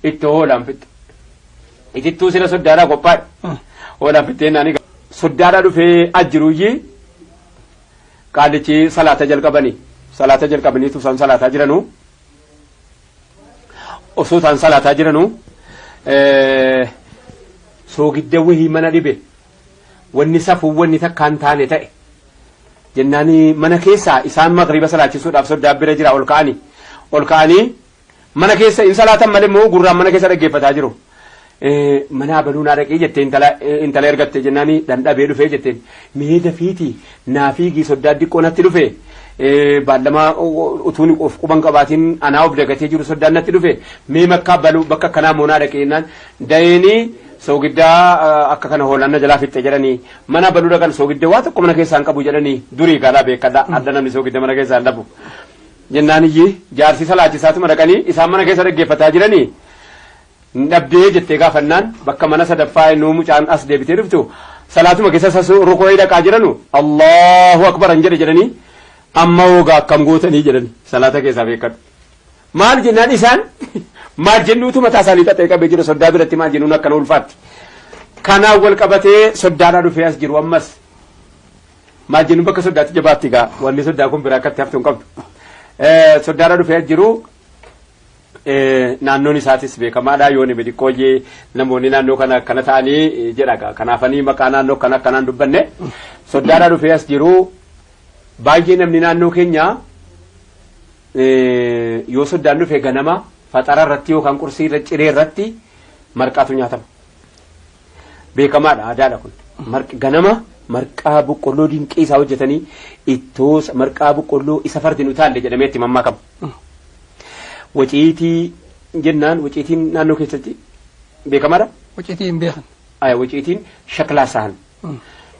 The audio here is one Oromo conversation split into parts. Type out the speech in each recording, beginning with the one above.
ittoo hoolaan fixe itittuu sila soddaadhaa qophaa'e hoolaan fixee naani soddaadhaa dhufee ajjiruuyyi qaalichi salaata jalqabanii tusan salaataa jiranuu osoo tan salaataa jiranuu soogidda wahii mana dhibe wanni safuu wanni takkaan taane ta'e jennaani mana keessaa isaan magriba salaachisuudhaaf soddaa bira jira ol ka'anii mana keessa in salaatan malee immoo gurraan mana keessa dhaggeeffataa jiru. Mana abaluu naa dhaqee jettee intala ergatte jennaani dhandhabee dhufee jetteen miidha fiiti naa fiigii soddaa diqqoo natti dhufe baallama utuun of quban qabaatiin anaa of dagatee jiru soddaan natti dhufe mee makkaa baluu bakka kanaa moonaa dhaqee jennaan dayanii soogiddaa akka kana hoolaan na jalaa fixxe jedhanii mana baluu dhaqan soogidda waa tokko mana keessaan qabu jedhanii durii galaa beekadha adda namni soogidda mana keessaan dhabu jennaaniyyi jaarsi salaachisaatuma dhaqanii isaan mana keessa dhaggeeffataa jiranii dhabdee jettee gaafannaan bakka mana sadaffaa innuu mucaan as deebitee dhuftu salaatuma keessa rukoo dhaqaa jiranu Allahu akbar an jedhanii amma hoogaa akkam gootanii jedhanii salaata keessaa beekadhu maal jennaan isaan maal jennuutu mataa isaanii xaxee qabee jira soddaa biratti maal jennuun akkana ulfaatti kanaan wal qabatee soddaadhaa dhufee as jiru ammas maal jennuun bakka soddaatti jabaatti gaa wanni soddaa kun biraa akkatti haftu hin qabdu soddaadhaa dhufee as jiru naannoon isaatis beekamaadha yoon hime xiqqooyyee namoonni naannoo kana akkana ta'anii jedha kanaafanii maqaa naannoo kana akkanaan dubbanne soddaadhaa dhufee as jiru baay'ee namni naannoo keenya yoo soddaan dhufee ganama faxara irratti yookaan qursii irra ciree irratti marqaatu nyaatama beekamaadha aadaadha kun ganama marqaa boqqolloo dinqii isaa hojjetanii ittoo marqaa boqqolloo isa fardin utaalle jedhamee itti mammaakama. Waciitii jennaan waciitiin naannoo keessatti beekamaadha. Waciitiin beekan. Waciitiin shaklaa sa'an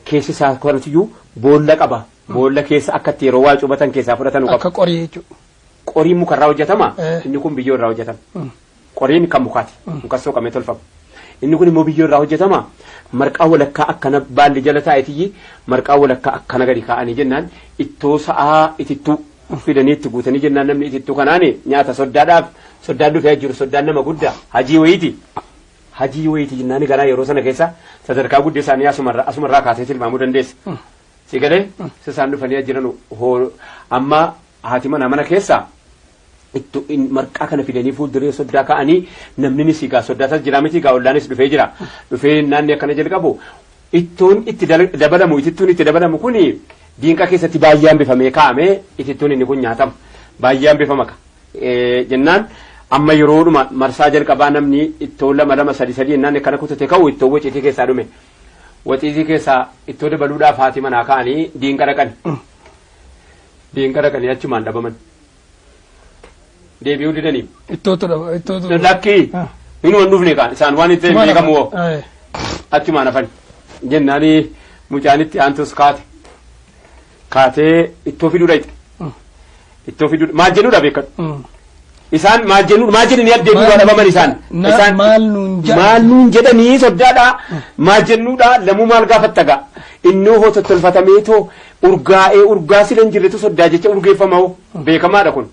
keessi isaa kanatiyyuu boolla qaba boolla keessa akkatti yeroo waa cubatan keessaa fudhatan qaba. Akka qorii jechuudha. Qoriin mukarraa hojjetama inni kun biyyoo irraa hojjetama. Qoriin kan mukaati mukas soqamee tolfama. Inni kun immoo biyyoo irraa hojjetama marqaa walakkaa akkana baalli jala taa'eetiyyi marqaa walakkaa akkana gadi kaa'anii jennaan ittoo sa'aa itittuu fidanii itti guutanii jennaan namni itittuu kanaani nyaata soddaan dhufee jiru soddaan nama guddaa hajii wayiiti jennaani ganaa yeroo sana keessa sadarkaa guddee isaanii asumarraa kaasee tilmaamuu dandeessa. Si galee isaan dhufanii jiran amma haati mana keessa marqaa kana fidanii fuulduree soddaa ka'anii namni ni sigaa soddaatas jira miti gaa ollaanis dhufee naanni akkana jalqabu ittuun itti dabalamu kuni diinqa keessatti baay'een bifamee kaa'amee itittuun inni kun nyaatama baay'een bifama jennaan amma yeroodhuma marsaa jalqabaa namni ittoo lama sadii jennaan akkana kutate ka'u ittoo waciitii keessaa dhume waciitii keessaa ittoo dabaluudhaaf haati manaa ka'anii diinqa dhaqanii achumaan dhabaman deebi'uu didanii. Ittootu lakkii inuma dhufne kaan isaan waan itti beekamu achumaan hafan jennaanii mucaanitti aantus kaatee ittoo fiduu dhayte maal jennuudha beekadhu isaan maal jedhanii addeebiidhaa dhabaman isaan maal nuun jedhanii soddaadha maal jennuudha lamuu maal gaafatta gaa innoo hoo tottolfatameetoo urgaa sila hin jirretu soddaa jecha urgeeffama beekamaadha kun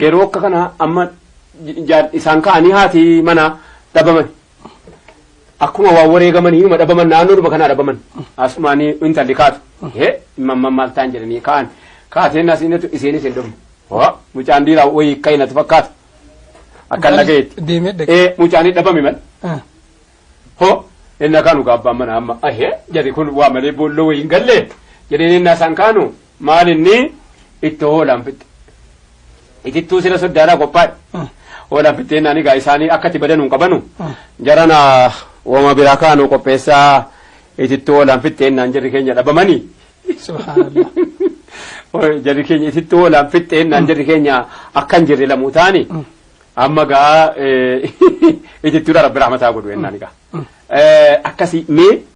yeroo akka kana amma isaan ka'anii haati mana dhabaman akkuma waa wareegamanii inuma dhabaman naannoodhuma kanaa dhabaman asumaanii intalli kaatu maal ta'an jedhanii ka'an kaateen asiinatu isheenis hin dhumne mucaan dhiiraa wayii ka'inatu fakkaata akkan dhagayeetti mucaanii dhabame mal inni kaanu gaabbaan mana amma jedhe kun waa malee boolloo wayii hin galle jedheen inni isaan kaanu maal inni itti hoolaan fixe itittuu sila soddaadhaa qophaa'e hoolaan fixee naani gaa isaanii akkatti badanuu qabanu jarana wama biraa kaanu qopheessaa itittuu hoolaan fixee naan jarri keenya dhabamanii. Jarri keenya itittuu hoolaan fixee naan jarri keenya akkan jirre lamuu taani amma gaa itittuudha rabbi rahmataa godhu ennaan gaa akkasii mee